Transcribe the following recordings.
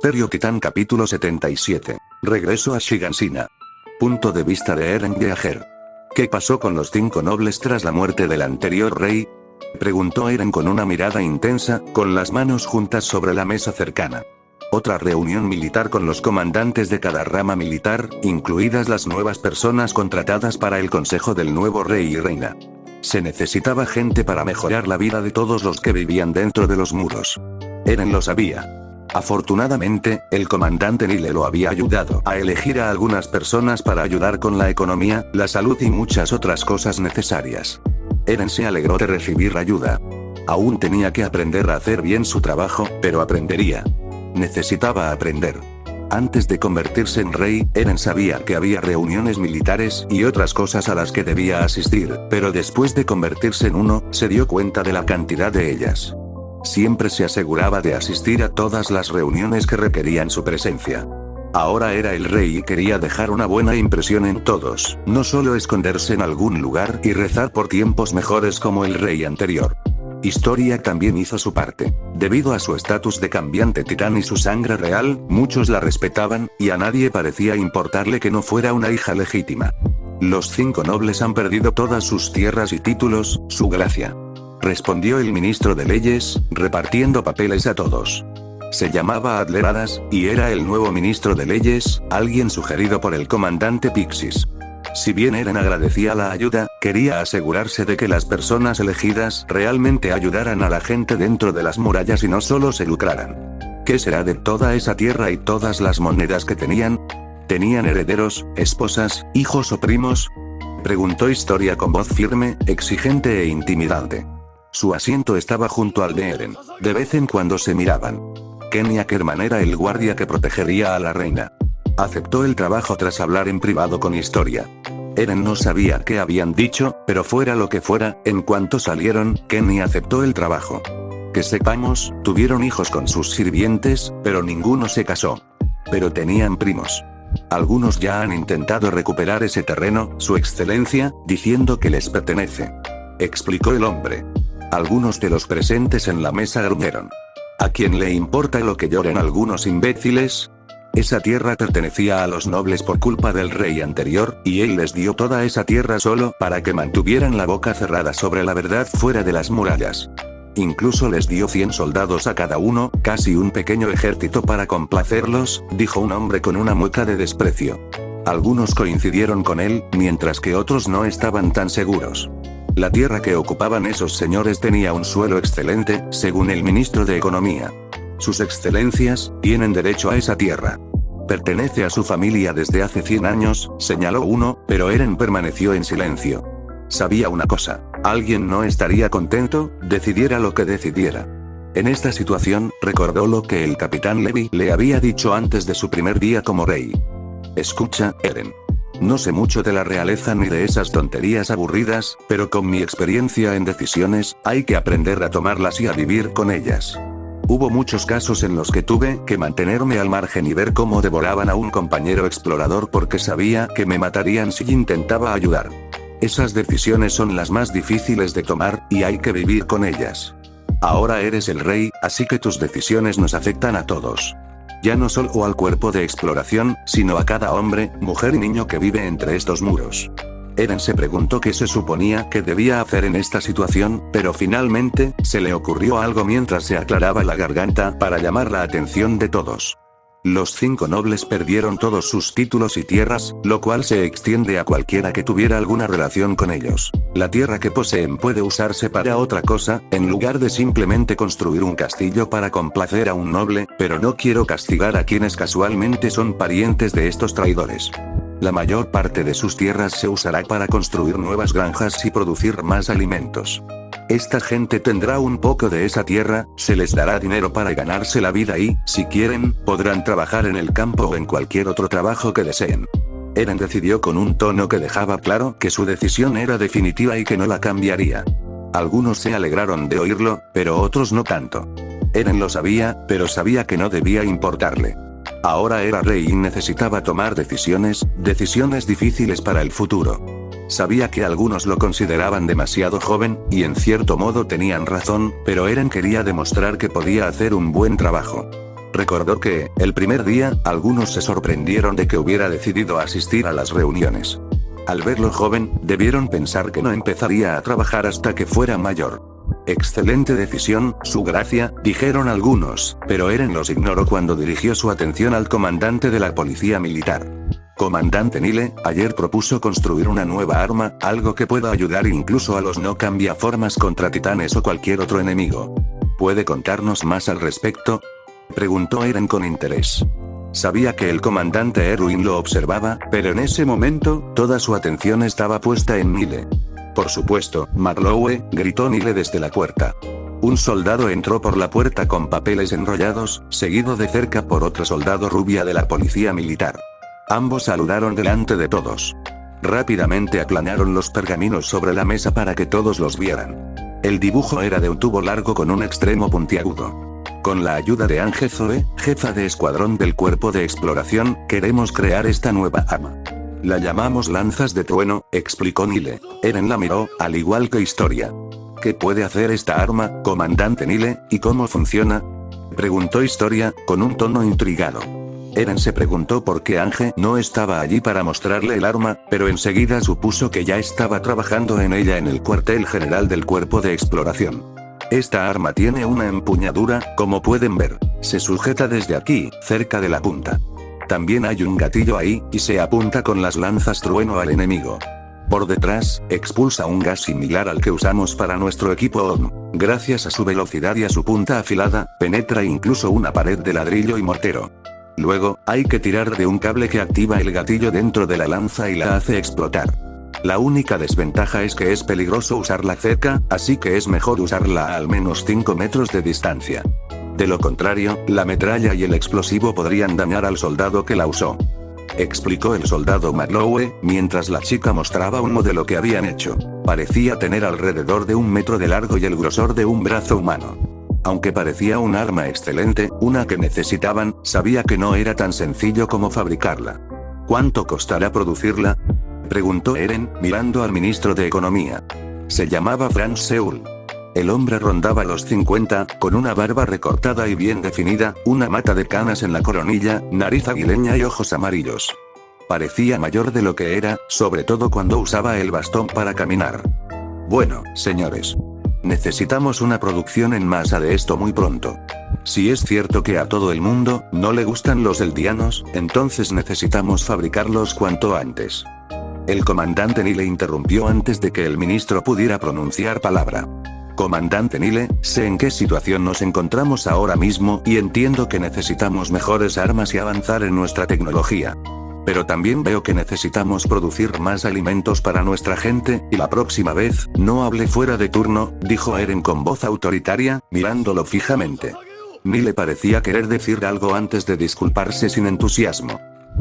Imperio Titán capítulo 77. Regreso a Shigansina. Punto de vista de Eren Yeager. ¿Qué pasó con los 5 nobles tras la muerte del anterior rey? Preguntó Eren con una mirada intensa, con las manos juntas sobre la mesa cercana. Otra reunión militar con los comandantes de cada rama militar, incluidas las nuevas personas contratadas para el consejo del nuevo rey y reina. Se necesitaba gente para mejorar la vida de todos los que vivían dentro de los muros. Eren lo sabía. Afortunadamente, el comandante Nile lo había ayudado a elegir a algunas personas para ayudar con la economía, la salud y muchas otras cosas necesarias. Eren se alegró de recibir ayuda. Aún tenía que aprender a hacer bien su trabajo, pero aprendería. Necesitaba aprender. Antes de convertirse en rey, Eren sabía que había reuniones militares y otras cosas a las que debía asistir, pero después de convertirse en uno, se dio cuenta de la cantidad de ellas. Siempre se aseguraba de asistir a todas las reuniones que requerían su presencia. Ahora era el rey y quería dejar una buena impresión en todos, no solo esconderse en algún lugar y rezar por tiempos mejores como el rey anterior. Historia también hizo su parte. Debido a su estatus de cambiante titán y su sangre real, muchos la respetaban, y a nadie parecía importarle que no fuera una hija legítima. Los 5 nobles han perdido todas sus tierras y títulos, su gracia. Respondió el ministro de Leyes, repartiendo papeles a todos. Se llamaba Adleradas, y era el nuevo ministro de Leyes, alguien sugerido por el comandante Pixis. Si bien Eren agradecía la ayuda, quería asegurarse de que las personas elegidas realmente ayudaran a la gente dentro de las murallas y no solo se lucraran. ¿Qué será de toda esa tierra y todas las monedas que tenían? ¿Tenían herederos, esposas, hijos o primos? Preguntó Historia con voz firme, exigente e intimidante. Su asiento estaba junto al de Eren. De vez en cuando se miraban. Kenny Ackerman era el guardia que protegería a la reina. Aceptó el trabajo tras hablar en privado con Historia. Eren no sabía qué habían dicho, pero fuera lo que fuera, en cuanto salieron, Kenny aceptó el trabajo. Que sepamos, tuvieron hijos con sus sirvientes, pero ninguno se casó. Pero tenían primos. Algunos ya han intentado recuperar ese terreno, su excelencia, diciendo que les pertenece. Explicó el hombre. Algunos de los presentes en la mesa gruñeron. ¿A quién le importa lo que lloren algunos imbéciles? Esa tierra pertenecía a los nobles por culpa del rey anterior, y él les dio toda esa tierra solo para que mantuvieran la boca cerrada sobre la verdad fuera de las murallas. Incluso les dio 100 soldados a cada uno, casi un pequeño ejército para complacerlos, dijo un hombre con una mueca de desprecio. Algunos coincidieron con él, mientras que otros no estaban tan seguros. La tierra que ocupaban esos señores tenía un suelo excelente, según el ministro de Economía. Sus excelencias tienen derecho a esa tierra. Pertenece a su familia desde hace 100 años, señaló uno, pero Eren permaneció en silencio. Sabía una cosa, alguien no estaría contento, decidiera lo que decidiera. En esta situación, recordó lo que el capitán Levi le había dicho antes de su primer día como rey. Escucha, Eren. No sé mucho de la realeza ni de esas tonterías aburridas, pero con mi experiencia en decisiones, hay que aprender a tomarlas y a vivir con ellas. Hubo muchos casos en los que tuve que mantenerme al margen y ver cómo devoraban a un compañero explorador porque sabía que me matarían si intentaba ayudar. Esas decisiones son las más difíciles de tomar, y hay que vivir con ellas. Ahora eres el rey, así que tus decisiones nos afectan a todos. Ya no solo al cuerpo de exploración, sino a cada hombre, mujer y niño que vive entre estos muros. Eren se preguntó qué se suponía que debía hacer en esta situación, pero finalmente, se le ocurrió algo mientras se aclaraba la garganta para llamar la atención de todos. Los 5 nobles perdieron todos sus títulos y tierras, lo cual se extiende a cualquiera que tuviera alguna relación con ellos. La tierra que poseen puede usarse para otra cosa, en lugar de simplemente construir un castillo para complacer a un noble, pero no quiero castigar a quienes casualmente son parientes de estos traidores. La mayor parte de sus tierras se usará para construir nuevas granjas y producir más alimentos. Esta gente tendrá un poco de esa tierra, se les dará dinero para ganarse la vida y, si quieren, podrán trabajar en el campo o en cualquier otro trabajo que deseen. Eren decidió con un tono que dejaba claro que su decisión era definitiva y que no la cambiaría. Algunos se alegraron de oírlo, pero otros no tanto. Eren lo sabía, pero sabía que no debía importarle. Ahora era rey y necesitaba tomar decisiones difíciles para el futuro. Sabía que algunos lo consideraban demasiado joven, y en cierto modo tenían razón, pero Eren quería demostrar que podía hacer un buen trabajo. Recordó que, el primer día, algunos se sorprendieron de que hubiera decidido asistir a las reuniones. Al verlo joven, debieron pensar que no empezaría a trabajar hasta que fuera mayor. Excelente decisión, su gracia, dijeron algunos, pero Eren los ignoró cuando dirigió su atención al comandante de la policía militar. Comandante Nile, ayer propuso construir una nueva arma, algo que pueda ayudar incluso a los no cambiaformas contra titanes o cualquier otro enemigo. ¿Puede contarnos más al respecto?, preguntó Eren con interés. Sabía que el comandante Erwin lo observaba, pero en ese momento, toda su atención estaba puesta en Nile. Por supuesto, Marlowe, gritó Nile desde la puerta. Un soldado entró por la puerta con papeles enrollados, seguido de cerca por otro soldado rubia de la policía militar. Ambos saludaron delante de todos. Rápidamente aplanaron los pergaminos sobre la mesa para que todos los vieran. El dibujo era de un tubo largo con un extremo puntiagudo. Con la ayuda de Ange Zoe, jefa de escuadrón del cuerpo de exploración, queremos crear esta nueva arma. La llamamos lanzas de trueno, explicó Nile. Eren la miró, al igual que Historia. ¿Qué puede hacer esta arma, comandante Nile, y cómo funciona?, preguntó Historia, con un tono intrigado. Eren se preguntó por qué Ange no estaba allí para mostrarle el arma, pero enseguida supuso que ya estaba trabajando en ella en el cuartel general del cuerpo de exploración. Esta arma tiene una empuñadura, como pueden ver. Se sujeta desde aquí, cerca de la punta. También hay un gatillo ahí, y se apunta con las lanzas trueno al enemigo. Por detrás, expulsa un gas similar al que usamos para nuestro equipo ODM. Gracias a su velocidad y a su punta afilada, penetra incluso una pared de ladrillo y mortero. Luego, hay que tirar de un cable que activa el gatillo dentro de la lanza y la hace explotar. La única desventaja es que es peligroso usarla cerca, así que es mejor usarla a al menos 5 metros de distancia. De lo contrario, la metralla y el explosivo podrían dañar al soldado que la usó. Explicó el soldado Marlowe, mientras la chica mostraba un modelo que habían hecho. Parecía tener alrededor de 1 metro de largo y el grosor de un brazo humano. Aunque parecía un arma excelente, una que necesitaban, sabía que no era tan sencillo como fabricarla. ¿Cuánto costará producirla?, preguntó Eren, mirando al ministro de Economía. Se llamaba Franz Seul. El hombre rondaba los 50, con una barba recortada y bien definida, una mata de canas en la coronilla, nariz aguileña y ojos amarillos. Parecía mayor de lo que era, sobre todo cuando usaba el bastón para caminar. Bueno, señores. Necesitamos una producción en masa de esto muy pronto. Si es cierto que a todo el mundo no le gustan los eldianos, entonces necesitamos fabricarlos cuanto antes. El comandante Nile interrumpió antes de que el ministro pudiera pronunciar palabra. Comandante Nile, sé en qué situación nos encontramos ahora mismo y entiendo que necesitamos mejores armas y avanzar en nuestra tecnología. Pero también veo que necesitamos producir más alimentos para nuestra gente, y la próxima vez, no hable fuera de turno, dijo Eren con voz autoritaria, mirándolo fijamente. Nile parecía querer decir algo antes de disculparse sin entusiasmo.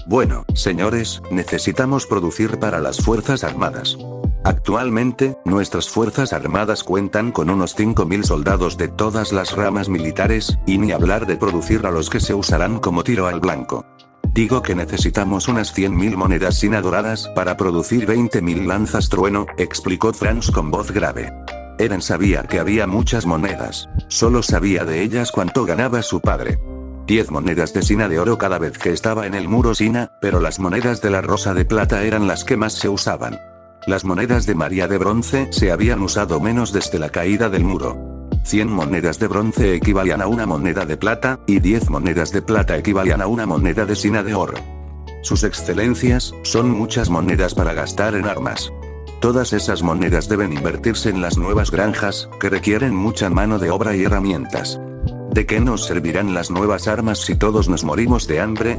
Bueno, señores, necesitamos producir para las Fuerzas Armadas. Actualmente, nuestras Fuerzas Armadas cuentan con unos 5.000 soldados de todas las ramas militares, y ni hablar de producir a los que se usarán como tiro al blanco. Digo que necesitamos unas 100.000 monedas Sina doradas para producir 20.000 lanzas trueno, explicó Franz con voz grave. Eren sabía que había muchas monedas, solo sabía de ellas cuánto ganaba su padre. 10 monedas de Sina de oro cada vez que estaba en el muro Sina, pero las monedas de la rosa de plata eran las que más se usaban. Las monedas de María de bronce se habían usado menos desde la caída del muro. 100 monedas de bronce equivalían a una moneda de plata, y 10 monedas de plata equivalían a una moneda de Sina de oro. Sus excelencias, son muchas monedas para gastar en armas. Todas esas monedas deben invertirse en las nuevas granjas, que requieren mucha mano de obra y herramientas. ¿De qué nos servirán las nuevas armas si todos nos morimos de hambre?,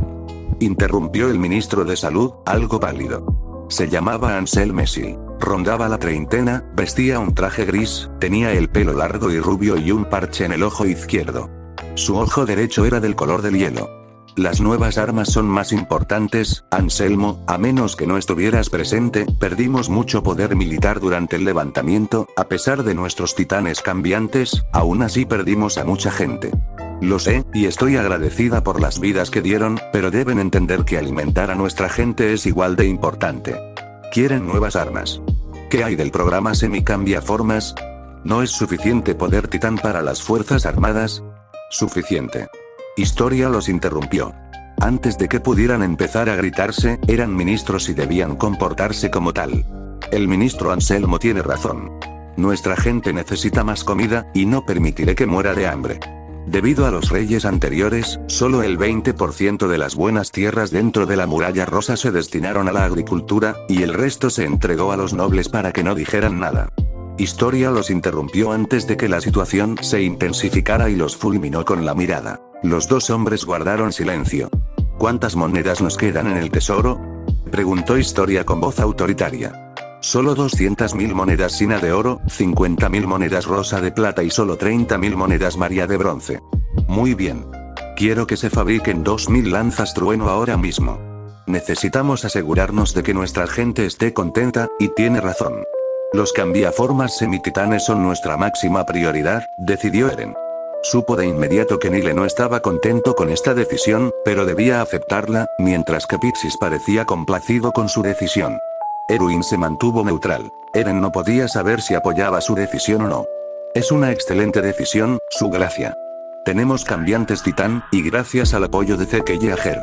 interrumpió el ministro de Salud, algo pálido. Se llamaba Ansel Messi. Rondaba la treintena, vestía un traje gris, tenía el pelo largo y rubio y un parche en el ojo izquierdo. Su ojo derecho era del color del hielo. Las nuevas armas son más importantes, Anselmo, a menos que no estuvieras presente, perdimos mucho poder militar durante el levantamiento, a pesar de nuestros titanes cambiantes, aún así perdimos a mucha gente. Lo sé, y estoy agradecida por las vidas que dieron, pero deben entender que alimentar a nuestra gente es igual de importante. Quieren nuevas armas. ¿Qué hay del programa semicambiaformas? ¿No es suficiente poder titán para las Fuerzas Armadas? Suficiente. Historia los interrumpió. Antes de que pudieran empezar a gritarse, eran ministros y debían comportarse como tal. El ministro Anselmo tiene razón. Nuestra gente necesita más comida, y no permitiré que muera de hambre. Debido a los reyes anteriores, solo el 20% de las buenas tierras dentro de la muralla rosa se destinaron a la agricultura, y el resto se entregó a los nobles para que no dijeran nada. Historia los interrumpió antes de que la situación se intensificara y los fulminó con la mirada. Los dos hombres guardaron silencio. ¿Cuántas monedas nos quedan en el tesoro?, preguntó Historia con voz autoritaria. Solo 200.000 monedas Sina de oro, 50.000 monedas rosa de plata y solo 30.000 monedas María de bronce. Muy bien. Quiero que se fabriquen 2.000 lanzas trueno ahora mismo. Necesitamos asegurarnos de que nuestra gente esté contenta, y tiene razón. Los cambiaformas semititanes son nuestra máxima prioridad, decidió Eren. Supo de inmediato que Nile no estaba contento con esta decisión, pero debía aceptarla, mientras que Pixis parecía complacido con su decisión. Erwin se mantuvo neutral. Eren no podía saber si apoyaba su decisión o no. Es una excelente decisión, su gracia. Tenemos cambiantes titán, y gracias al apoyo de Zeke y Ager.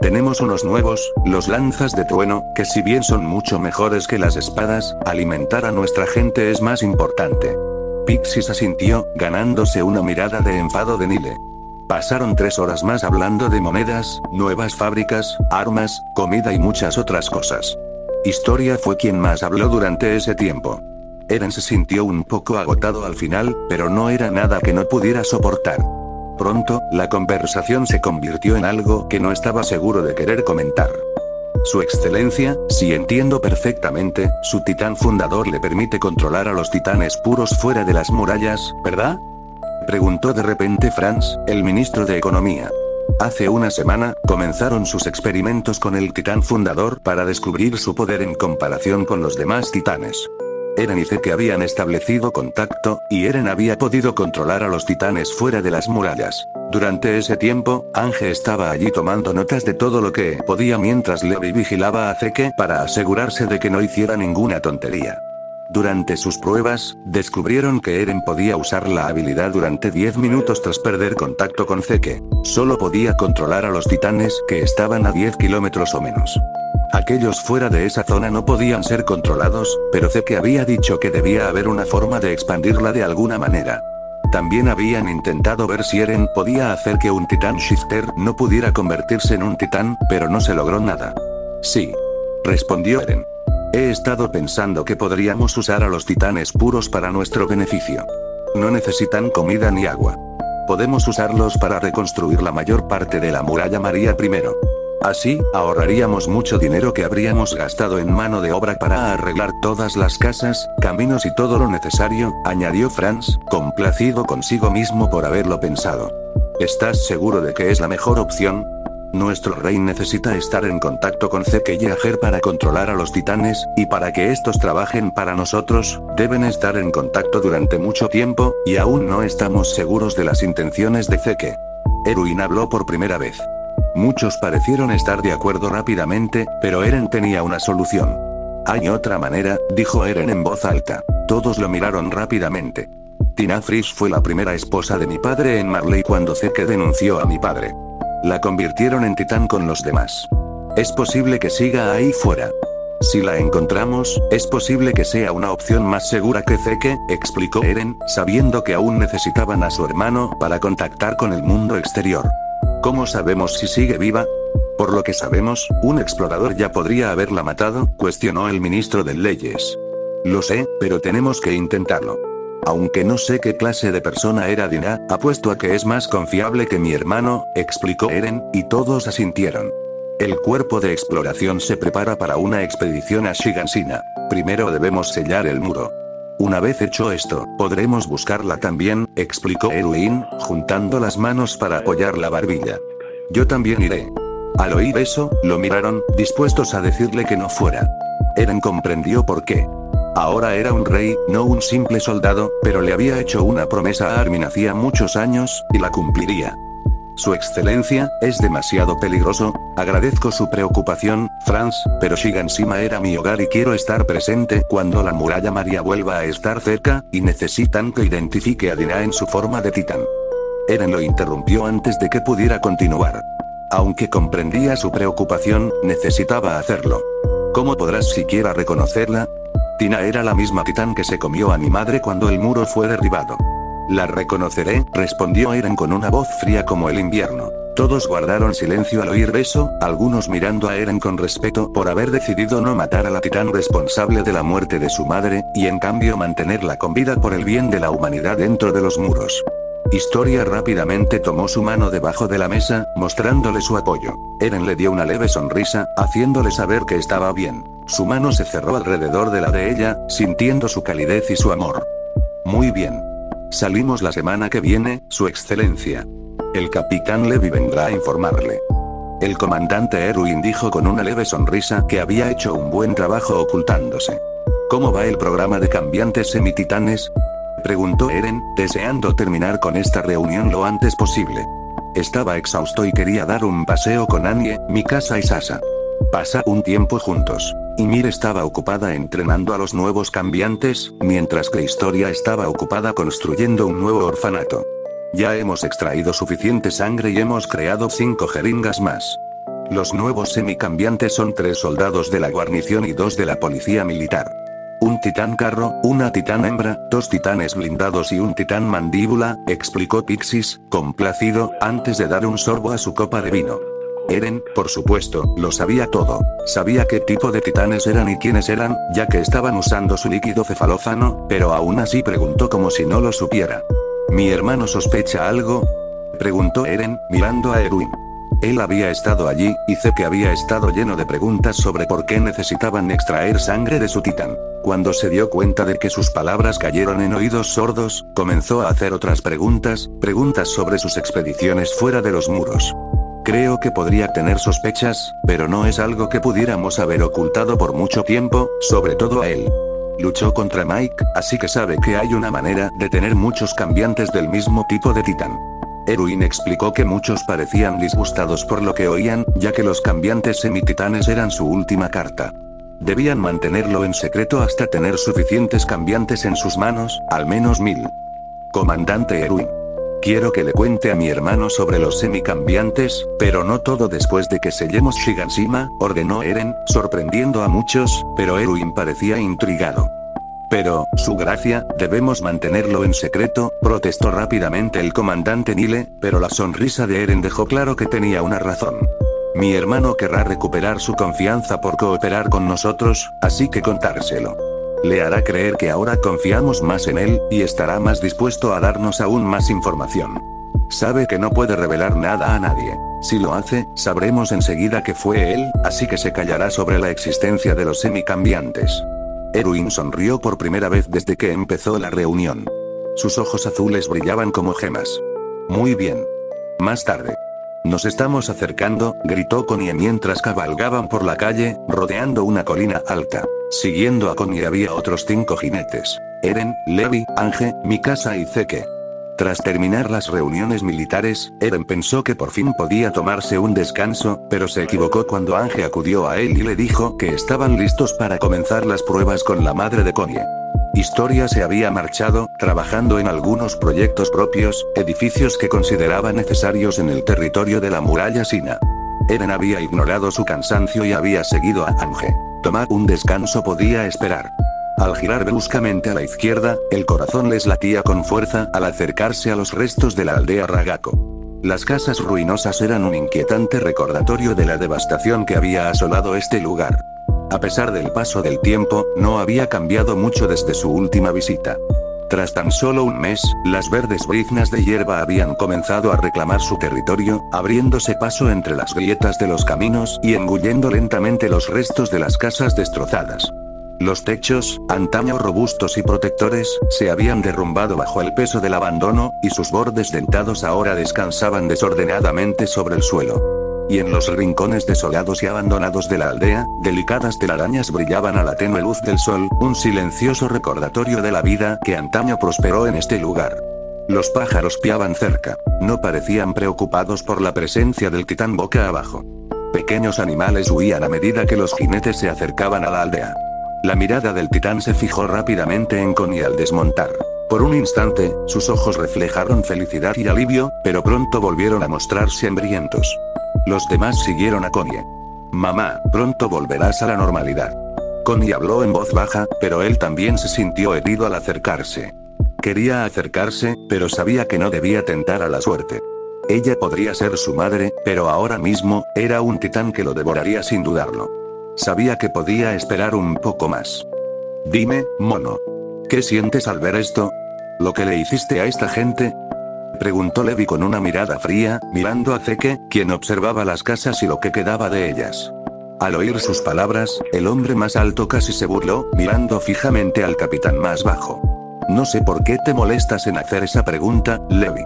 Tenemos unos nuevos, los lanzas de trueno, que si bien son mucho mejores que las espadas, alimentar a nuestra gente es más importante. Pixis asintió, ganándose una mirada de enfado de Nile. Pasaron 3 horas más hablando de monedas, nuevas fábricas, armas, comida y muchas otras cosas. Historia fue quien más habló durante ese tiempo. Eren se sintió un poco agotado al final, pero no era nada que no pudiera soportar. Pronto, la conversación se convirtió en algo que no estaba seguro de querer comentar. Su excelencia, si entiendo perfectamente, su titán fundador le permite controlar a los titanes puros fuera de las murallas, ¿verdad?, preguntó de repente Franz, el ministro de Economía. Hace una semana, comenzaron sus experimentos con el titán fundador para descubrir su poder en comparación con los demás titanes. Eren y Zeke habían establecido contacto, y Eren había podido controlar a los titanes fuera de las murallas. Durante ese tiempo, Ange estaba allí tomando notas de todo lo que podía mientras Levi vigilaba a Zeke para asegurarse de que no hiciera ninguna tontería. Durante sus pruebas, descubrieron que Eren podía usar la habilidad durante 10 minutos tras perder contacto con Zeke. Solo podía controlar a los titanes que estaban a 10 kilómetros o menos. Aquellos fuera de esa zona no podían ser controlados, pero Zeke había dicho que debía haber una forma de expandirla de alguna manera. También habían intentado ver si Eren podía hacer que un titán shifter no pudiera convertirse en un titán, pero no se logró nada. Sí, respondió Eren. He estado pensando que podríamos usar a los titanes puros para nuestro beneficio. No necesitan comida ni agua. Podemos usarlos para reconstruir la mayor parte de la muralla María primero. Así, ahorraríamos mucho dinero que habríamos gastado en mano de obra para arreglar todas las casas, caminos y todo lo necesario, añadió Franz, complacido consigo mismo por haberlo pensado. ¿Estás seguro de que es la mejor opción? Nuestro rey necesita estar en contacto con Zeke y Ager para controlar a los titanes, y para que estos trabajen para nosotros, deben estar en contacto durante mucho tiempo, y aún no estamos seguros de las intenciones de Zeke. Erwin habló por primera vez. Muchos parecieron estar de acuerdo rápidamente, pero Eren tenía una solución. Hay otra manera, dijo Eren en voz alta. Todos lo miraron rápidamente. Tina Frisch fue la primera esposa de mi padre en Marley cuando Zeke denunció a mi padre. La convirtieron en titán con los demás. Es posible que siga ahí fuera. Si la encontramos, es posible que sea una opción más segura que Zeke, explicó Eren, sabiendo que aún necesitaban a su hermano para contactar con el mundo exterior. ¿Cómo sabemos si sigue viva? Por lo que sabemos, un explorador ya podría haberla matado, cuestionó el ministro de Leyes. Lo sé, pero tenemos que intentarlo. Aunque no sé qué clase de persona era Dina, apuesto a que es más confiable que mi hermano, explicó Eren, y todos asintieron. El cuerpo de exploración se prepara para una expedición a Shigansina. Primero debemos sellar el muro. Una vez hecho esto, podremos buscarla también, explicó Erwin, juntando las manos para apoyar la barbilla. Yo también iré. Al oír eso, lo miraron, dispuestos a decirle que no fuera. Eren comprendió por qué. Ahora era un rey, no un simple soldado, pero le había hecho una promesa a Armin hacía muchos años, y la cumpliría. Su excelencia, es demasiado peligroso, agradezco su preocupación, Franz, pero Shigansima era mi hogar y quiero estar presente cuando la muralla María vuelva a estar cerca, y necesitan que identifique a Dina en su forma de titán. Eren lo interrumpió antes de que pudiera continuar. Aunque comprendía su preocupación, necesitaba hacerlo. ¿Cómo podrás siquiera reconocerla? Tina era la misma titán que se comió a mi madre cuando el muro fue derribado. La reconoceré, respondió Eren con una voz fría como el invierno. Todos guardaron silencio al oír eso, algunos mirando a Eren con respeto por haber decidido no matar a la titán responsable de la muerte de su madre, y en cambio mantenerla con vida por el bien de la humanidad dentro de los muros. Historia rápidamente tomó su mano debajo de la mesa, mostrándole su apoyo. Eren le dio una leve sonrisa, haciéndole saber que estaba bien. Su mano se cerró alrededor de la de ella, sintiendo su calidez y su amor. Muy bien. Salimos la semana que viene, Su Excelencia. El capitán Levi vendrá a informarle. El comandante Erwin dijo con una leve sonrisa que había hecho un buen trabajo ocultándose. ¿Cómo va el programa de cambiantes semititanes?, preguntó Eren, deseando terminar con esta reunión lo antes posible. Estaba exhausto y quería dar un paseo con Anye, Mikasa y Sasa. Pasa un tiempo juntos. Ymir estaba ocupada entrenando a los nuevos cambiantes, mientras que Historia estaba ocupada construyendo un nuevo orfanato. Ya hemos extraído suficiente sangre y hemos creado 5 jeringas más. Los nuevos semicambiantes son 3 soldados de la guarnición y 2 de la policía militar. Un titán carro, una titán hembra, 2 titanes blindados y un titán mandíbula, explicó Pixis, complacido, antes de dar un sorbo a su copa de vino. Eren, por supuesto, lo sabía todo. Sabía qué tipo de titanes eran y quiénes eran, ya que estaban usando su líquido cefalófano, pero aún así preguntó como si no lo supiera. ¿Mi hermano sospecha algo?, preguntó Eren, mirando a Erwin. Él había estado allí, y sé que había estado lleno de preguntas sobre por qué necesitaban extraer sangre de su titán. Cuando se dio cuenta de que sus palabras cayeron en oídos sordos, comenzó a hacer otras preguntas sobre sus expediciones fuera de los muros. Creo que podría tener sospechas, pero no es algo que pudiéramos haber ocultado por mucho tiempo, sobre todo a él. Luchó contra Mike, así que sabe que hay una manera de tener muchos cambiantes del mismo tipo de titán. Erwin explicó que muchos parecían disgustados por lo que oían, ya que los cambiantes semititanes eran su última carta. Debían mantenerlo en secreto hasta tener suficientes cambiantes en sus manos, al menos 1000. Comandante Erwin. Quiero que le cuente a mi hermano sobre los semicambiantes, pero no todo después de que sellemos Shiganshima, ordenó Eren, sorprendiendo a muchos, pero Erwin parecía intrigado. Pero, su gracia, debemos mantenerlo en secreto, protestó rápidamente el comandante Nile, pero la sonrisa de Eren dejó claro que tenía una razón. Mi hermano querrá recuperar su confianza por cooperar con nosotros, así que contárselo. Le hará creer que ahora confiamos más en él, y estará más dispuesto a darnos aún más información. Sabe que no puede revelar nada a nadie. Si lo hace, sabremos enseguida que fue él, así que se callará sobre la existencia de los semicambiantes. Erwin sonrió por primera vez desde que empezó la reunión. Sus ojos azules brillaban como gemas. Muy bien. Más tarde. Nos estamos acercando, gritó Connie mientras cabalgaban por la calle, rodeando una colina alta. Siguiendo a Connie había otros 5 jinetes. Eren, Levi, Ange, Mikasa y Zeke. Tras terminar las reuniones militares, Eren pensó que por fin podía tomarse un descanso, pero se equivocó cuando Ange acudió a él y le dijo que estaban listos para comenzar las pruebas con la madre de Connie. Historia se había marchado, trabajando en algunos proyectos propios, edificios que consideraba necesarios en el territorio de la muralla Sina. Eren había ignorado su cansancio y había seguido a Ange. Tomar un descanso podía esperar. Al girar bruscamente a la izquierda, el corazón les latía con fuerza al acercarse a los restos de la aldea Ragako. Las casas ruinosas eran un inquietante recordatorio de la devastación que había asolado este lugar. A pesar del paso del tiempo, no había cambiado mucho desde su última visita. Tras tan solo un mes, las verdes briznas de hierba habían comenzado a reclamar su territorio, abriéndose paso entre las grietas de los caminos y engullendo lentamente los restos de las casas destrozadas. Los techos, antaño robustos y protectores, se habían derrumbado bajo el peso del abandono, y sus bordes dentados ahora descansaban desordenadamente sobre el suelo. Y en los rincones desolados y abandonados de la aldea, delicadas telarañas brillaban a la tenue luz del sol, un silencioso recordatorio de la vida que antaño prosperó en este lugar. Los pájaros piaban cerca. No parecían preocupados por la presencia del titán boca abajo. Pequeños animales huían a medida que los jinetes se acercaban a la aldea. La mirada del titán se fijó rápidamente en Connie al desmontar. Por un instante, sus ojos reflejaron felicidad y alivio, pero pronto volvieron a mostrarse hambrientos. Los demás siguieron a Connie. Mamá, pronto volverás a la normalidad. Connie habló en voz baja, pero él también se sintió herido al acercarse. Quería acercarse, pero sabía que no debía tentar a la suerte. Ella podría ser su madre, pero ahora mismo, era un titán que lo devoraría sin dudarlo. Sabía que podía esperar un poco más. Dime, mono. ¿Qué sientes al ver esto? ¿Lo que le hiciste a esta gente? Preguntó Levi con una mirada fría, mirando a Zeke, quien observaba las casas y lo que quedaba de ellas. Al oír sus palabras, el hombre más alto casi se burló, mirando fijamente al capitán más bajo. No sé por qué te molestas en hacer esa pregunta, Levi.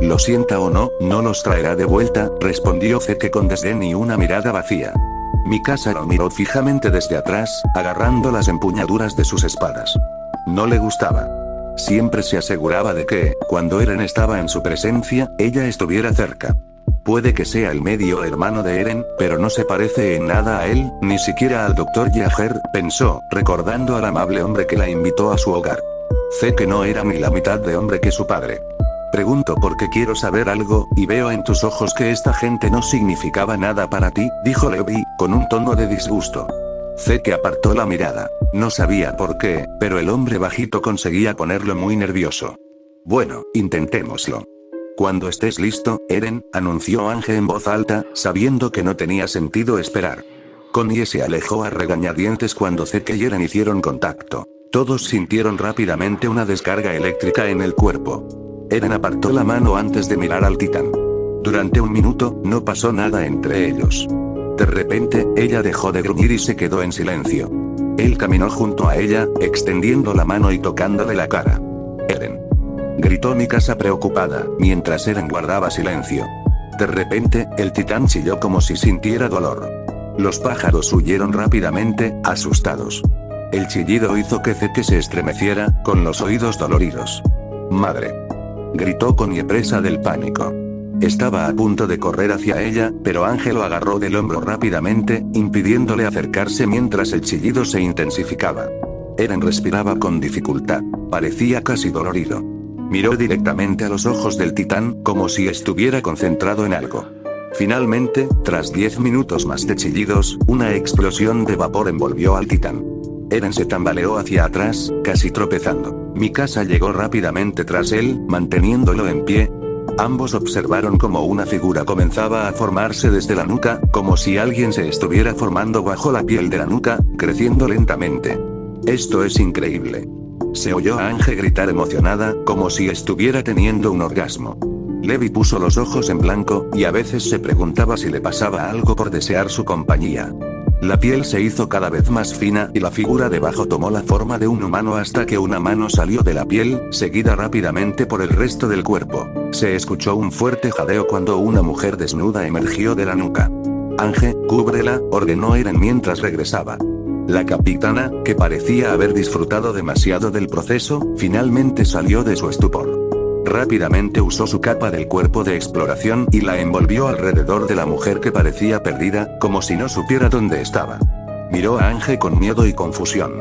Lo sienta o no, no los traerá de vuelta, respondió Zeke con desdén y una mirada vacía. Mikasa lo miró fijamente desde atrás, agarrando las empuñaduras de sus espadas. No le gustaba. Siempre se aseguraba de que, cuando Eren estaba en su presencia, ella estuviera cerca. Puede que sea el medio hermano de Eren, pero no se parece en nada a él, ni siquiera al Dr. Yeager, pensó, recordando al amable hombre que la invitó a su hogar. Sé que no era ni la mitad de hombre que su padre. Pregunto porque quiero saber algo, y veo en tus ojos que esta gente no significaba nada para ti, dijo Levi, con un tono de disgusto. Zeke apartó la mirada. No sabía por qué, pero el hombre bajito conseguía ponerlo muy nervioso. Bueno, intentémoslo. Cuando estés listo, Eren, anunció Ange en voz alta, sabiendo que no tenía sentido esperar. Connie se alejó a regañadientes cuando Zeke y Eren hicieron contacto. Todos sintieron rápidamente una descarga eléctrica en el cuerpo. Eren apartó la mano antes de mirar al titán. Durante un minuto, no pasó nada entre ellos. De repente, ella dejó de gruñir y se quedó en silencio. Él caminó junto a ella, extendiendo la mano y tocándole la cara. Eren. Gritó Mikasa preocupada, mientras Eren guardaba silencio. De repente, el titán chilló como si sintiera dolor. Los pájaros huyeron rápidamente, asustados. El chillido hizo que Zeke se estremeciera, con los oídos doloridos. Madre. Gritó Connie presa del pánico. Estaba a punto de correr hacia ella, pero Ángel lo agarró del hombro rápidamente, impidiéndole acercarse mientras el chillido se intensificaba. Eren respiraba con dificultad. Parecía casi dolorido. Miró directamente a los ojos del titán, como si estuviera concentrado en algo. Finalmente, tras 10 minutos más de chillidos, una explosión de vapor envolvió al titán. Eren se tambaleó hacia atrás, casi tropezando. Mikasa llegó rápidamente tras él, manteniéndolo en pie. Ambos observaron cómo una figura comenzaba a formarse desde la nuca, como si alguien se estuviera formando bajo la piel de la nuca, creciendo lentamente. Esto es increíble. Se oyó a Ange gritar emocionada, como si estuviera teniendo un orgasmo. Levi puso los ojos en blanco, y a veces se preguntaba si le pasaba algo por desear su compañía. La piel se hizo cada vez más fina y la figura debajo tomó la forma de un humano hasta que una mano salió de la piel, seguida rápidamente por el resto del cuerpo. Se escuchó un fuerte jadeo cuando una mujer desnuda emergió de la nuca. Ange, cúbrela, ordenó Eren mientras regresaba. La capitana, que parecía haber disfrutado demasiado del proceso, finalmente salió de su estupor. Rápidamente usó su capa del cuerpo de exploración y la envolvió alrededor de la mujer que parecía perdida, como si no supiera dónde estaba. Miró a Ange con miedo y confusión.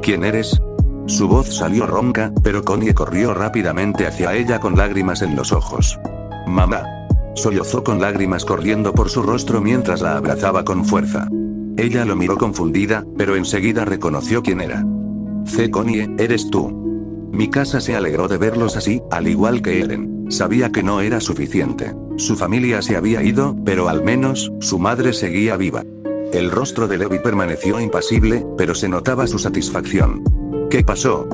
¿Quién eres? Su voz salió ronca, pero Connie corrió rápidamente hacia ella con lágrimas en los ojos. Mamá. Sollozó con lágrimas corriendo por su rostro mientras la abrazaba con fuerza. Ella lo miró confundida, pero enseguida reconoció quién era. Connie, eres tú. Mikasa se alegró de verlos así, al igual que Eren. Sabía que no era suficiente. Su familia se había ido, pero al menos, su madre seguía viva. El rostro de Levi permaneció impasible, pero se notaba su satisfacción. ¿Qué pasó?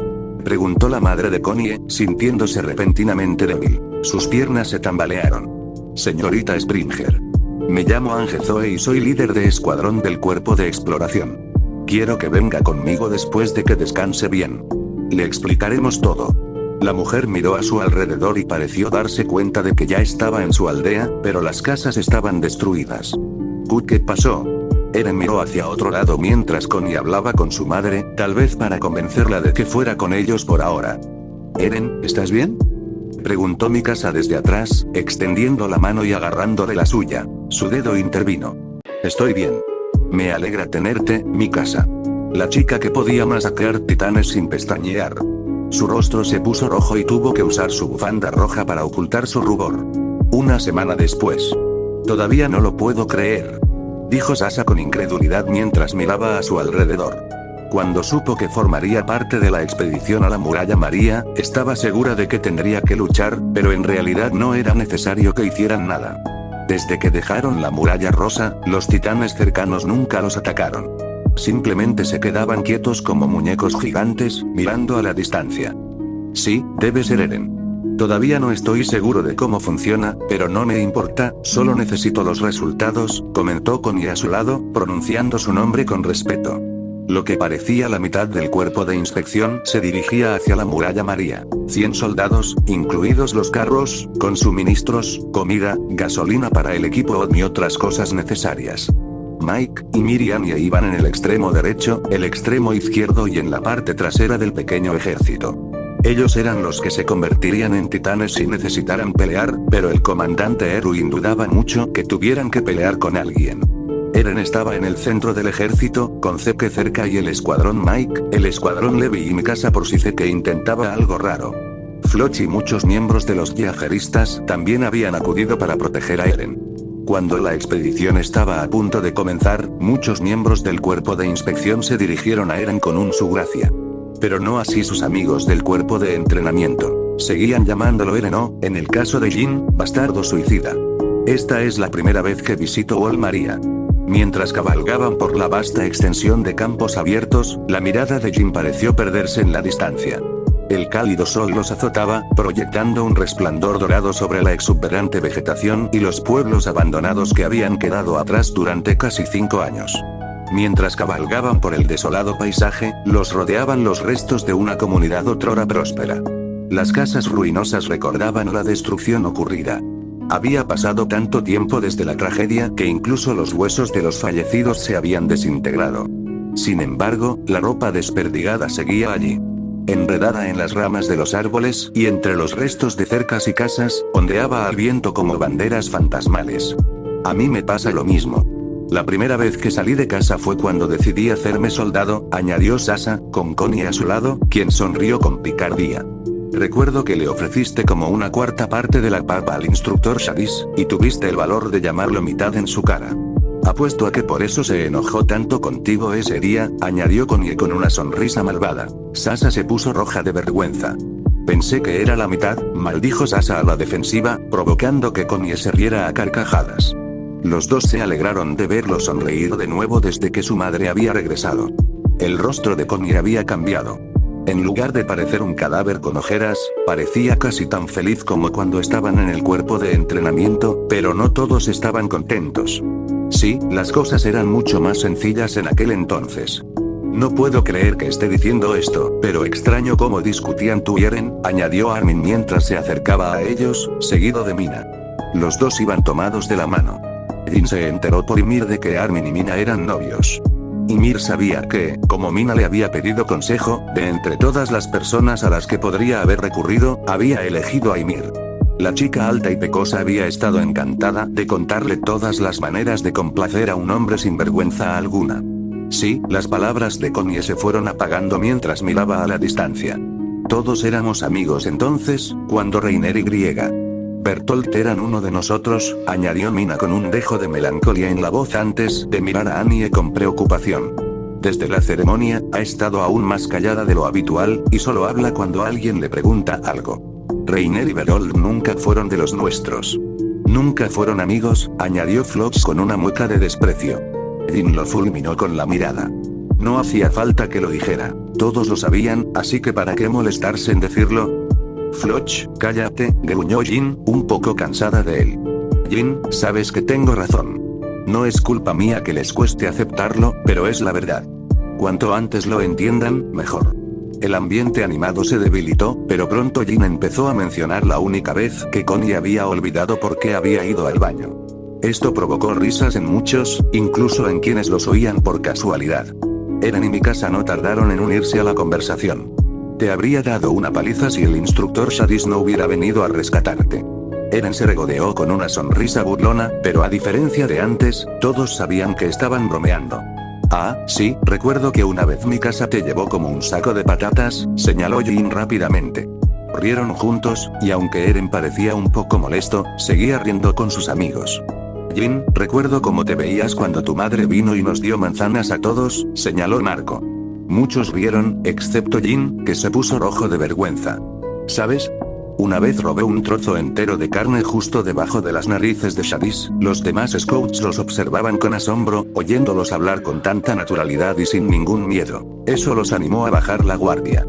Preguntó la madre de Connie, sintiéndose repentinamente débil. Sus piernas se tambalearon. Señorita Springer. Me llamo Ange Zoe y soy líder de escuadrón del cuerpo de exploración. Quiero que venga conmigo después de que descanse bien. Le explicaremos todo. La mujer miró a su alrededor y pareció darse cuenta de que ya estaba en su aldea, pero las casas estaban destruidas. ¿Qué pasó? Eren miró hacia otro lado mientras Connie hablaba con su madre, tal vez para convencerla de que fuera con ellos por ahora. Eren, ¿estás bien? Preguntó Mikasa desde atrás, extendiendo la mano y agarrándole la suya. Su dedo intervino. Estoy bien. Me alegra tenerte, Mikasa. La chica que podía masacrar titanes sin pestañear. Su rostro se puso rojo y tuvo que usar su bufanda roja para ocultar su rubor. Una semana después. Todavía no lo puedo creer, dijo Sasa con incredulidad mientras miraba a su alrededor. Cuando supo que formaría parte de la expedición a la Muralla María, estaba segura de que tendría que luchar, pero en realidad no era necesario que hicieran nada. Desde que dejaron la Muralla Rosa, los titanes cercanos nunca los atacaron. Simplemente se quedaban quietos como muñecos gigantes, mirando a la distancia. Sí, debe ser Eren. Todavía no estoy seguro de cómo funciona, pero no me importa, solo necesito los resultados, comentó Connie a su lado, pronunciando su nombre con respeto. Lo que parecía la mitad del cuerpo de inspección se dirigía hacia la Muralla María. 100 soldados, incluidos los carros, con suministros, comida, gasolina para el equipo y otras cosas necesarias. Mike y Miriam iban en el extremo derecho, el extremo izquierdo y en la parte trasera del pequeño ejército. Ellos eran los que se convertirían en titanes si necesitaran pelear, pero el comandante Erwin dudaba mucho que tuvieran que pelear con alguien. Eren estaba en el centro del ejército, con Zeke cerca y el escuadrón Mike, el escuadrón Levi y Mikasa por si Zeke intentaba algo raro. Floch y muchos miembros de los viajeristas también habían acudido para proteger a Eren. Cuando la expedición estaba a punto de comenzar, muchos miembros del cuerpo de inspección se dirigieron a Eren con un su gracia. Pero no así sus amigos del cuerpo de entrenamiento. Seguían llamándolo Eren o, en el caso de Jin, bastardo suicida. Esta es la primera vez que visito Wall Maria. Mientras cabalgaban por la vasta extensión de campos abiertos, la mirada de Jin pareció perderse en la distancia. El cálido sol los azotaba, proyectando un resplandor dorado sobre la exuberante vegetación y los pueblos abandonados que habían quedado atrás durante casi 5 años. Mientras cabalgaban por el desolado paisaje, los rodeaban los restos de una comunidad otrora próspera. Las casas ruinosas recordaban la destrucción ocurrida. Había pasado tanto tiempo desde la tragedia que incluso los huesos de los fallecidos se habían desintegrado. Sin embargo, la ropa desperdigada seguía allí. Enredada en las ramas de los árboles y entre los restos de cercas y casas, ondeaba al viento como banderas fantasmales. A mí me pasa lo mismo. La primera vez que salí de casa fue cuando decidí hacerme soldado, añadió Sasa, con Connie a su lado, quien sonrió con picardía. Recuerdo que le ofreciste como una cuarta parte de la papa al instructor Shadis, y tuviste el valor de llamarlo mitad en su cara. Apuesto a que por eso se enojó tanto contigo ese día, añadió Connie con una sonrisa malvada. Sasa se puso roja de vergüenza. Pensé que era la mitad, maldijo Sasa a la defensiva, provocando que Connie se riera a carcajadas. Los dos se alegraron de verlo sonreír de nuevo desde que su madre había regresado. El rostro de Connie había cambiado. En lugar de parecer un cadáver con ojeras, parecía casi tan feliz como cuando estaban en el cuerpo de entrenamiento, pero no todos estaban contentos. Sí, las cosas eran mucho más sencillas en aquel entonces. No puedo creer que esté diciendo esto, pero extraño cómo discutían tú y Eren, añadió Armin mientras se acercaba a ellos, seguido de Mina. Los dos iban tomados de la mano. Jin se enteró por Ymir de que Armin y Mina eran novios. Ymir sabía que, como Mina le había pedido consejo, de entre todas las personas a las que podría haber recurrido, había elegido a Ymir. La chica alta y pecosa había estado encantada de contarle todas las maneras de complacer a un hombre sin vergüenza alguna. Sí, las palabras de Connie se fueron apagando mientras miraba a la distancia. Todos éramos amigos entonces, cuando Reiner y Bertolt eran uno de nosotros, añadió Mina con un dejo de melancolía en la voz antes de mirar a Annie con preocupación. Desde la ceremonia, ha estado aún más callada de lo habitual, y solo habla cuando alguien le pregunta algo. Reiner y Bertolt nunca fueron de los nuestros. Nunca fueron amigos, añadió Floch con una mueca de desprecio. Jin lo fulminó con la mirada. No hacía falta que lo dijera, todos lo sabían, así que ¿para qué molestarse en decirlo? Floch, cállate, gruñó Jin, un poco cansada de él. Jin, sabes que tengo razón. No es culpa mía que les cueste aceptarlo, pero es la verdad. Cuanto antes lo entiendan, mejor. El ambiente animado se debilitó, pero pronto Jin empezó a mencionar la única vez que Connie había olvidado por qué había ido al baño. Esto provocó risas en muchos, incluso en quienes los oían por casualidad. Eren y Mikasa no tardaron en unirse a la conversación. Te habría dado una paliza si el instructor Shadis no hubiera venido a rescatarte. Eren se regodeó con una sonrisa burlona, pero a diferencia de antes, todos sabían que estaban bromeando. Ah, sí, recuerdo que una vez mi casa te llevó como un saco de patatas, señaló Jin rápidamente. Rieron juntos, y aunque Eren parecía un poco molesto, seguía riendo con sus amigos. Jin, recuerdo cómo te veías cuando tu madre vino y nos dio manzanas a todos, señaló Marco. Muchos rieron, excepto Jin, que se puso rojo de vergüenza. ¿Sabes? Una vez robé un trozo entero de carne justo debajo de las narices de Shadis. Los demás scouts los observaban con asombro, oyéndolos hablar con tanta naturalidad y sin ningún miedo. Eso los animó a bajar la guardia.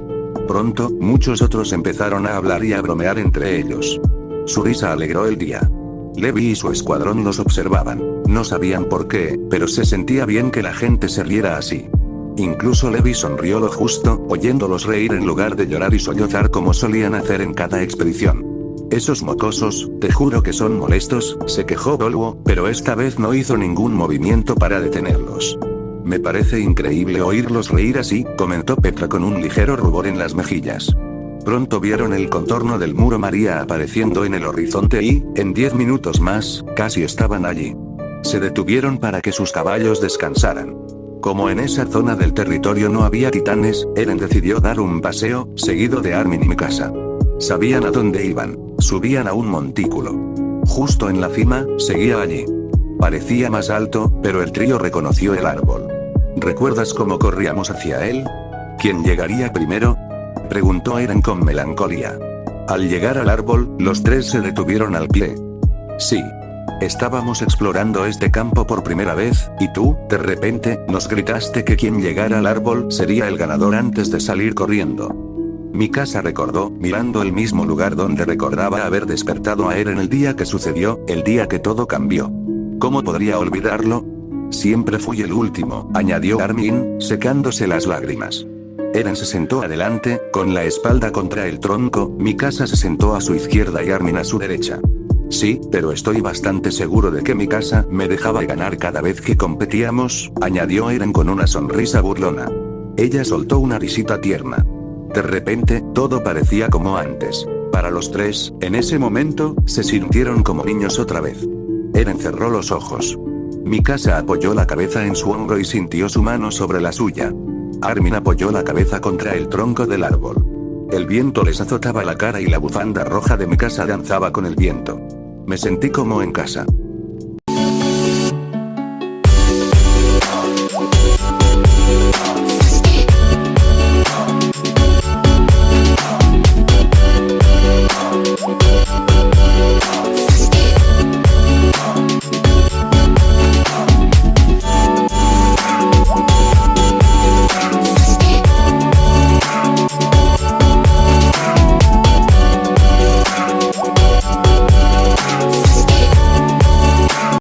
Pronto, muchos otros empezaron a hablar y a bromear entre ellos. Su risa alegró el día. Levi y su escuadrón los observaban. No sabían por qué, pero se sentía bien que la gente se riera así. Incluso Levi sonrió lo justo, oyéndolos reír en lugar de llorar y sollozar como solían hacer en cada expedición. Esos mocosos, te juro que son molestos, se quejó Volvo, pero esta vez no hizo ningún movimiento para detenerlos. Me parece increíble oírlos reír así, comentó Petra con un ligero rubor en las mejillas. Pronto vieron el contorno del muro María apareciendo en el horizonte y, en 10 minutos más, casi estaban allí. Se detuvieron para que sus caballos descansaran. Como en esa zona del territorio no había titanes, Eren decidió dar un paseo, seguido de Armin y Mikasa. Sabían a dónde iban, subían a un montículo. Justo en la cima, seguía allí. Parecía más alto, pero el trío reconoció el árbol. ¿Recuerdas cómo corríamos hacia él? ¿Quién llegaría primero? Preguntó Eren con melancolía. Al llegar al árbol, los tres se detuvieron al pie. Sí. Estábamos explorando este campo por primera vez, y tú, de repente, nos gritaste que quien llegara al árbol sería el ganador antes de salir corriendo. Mikasa recordó, mirando el mismo lugar donde recordaba haber despertado a Eren el día que sucedió, el día que todo cambió. ¿Cómo podría olvidarlo? Siempre fui el último, añadió Armin, secándose las lágrimas. Eren se sentó adelante, con la espalda contra el tronco, Mikasa se sentó a su izquierda y Armin a su derecha. Sí, pero estoy bastante seguro de que Mikasa me dejaba ganar cada vez que competíamos, añadió Eren con una sonrisa burlona. Ella soltó una risita tierna. De repente, todo parecía como antes. Para los tres, en ese momento, se sintieron como niños otra vez. Eren cerró los ojos. Mikasa apoyó la cabeza en su hombro y sintió su mano sobre la suya. Armin apoyó la cabeza contra el tronco del árbol. El viento les azotaba la cara y la bufanda roja de Mikasa danzaba con el viento. Me sentí como en casa.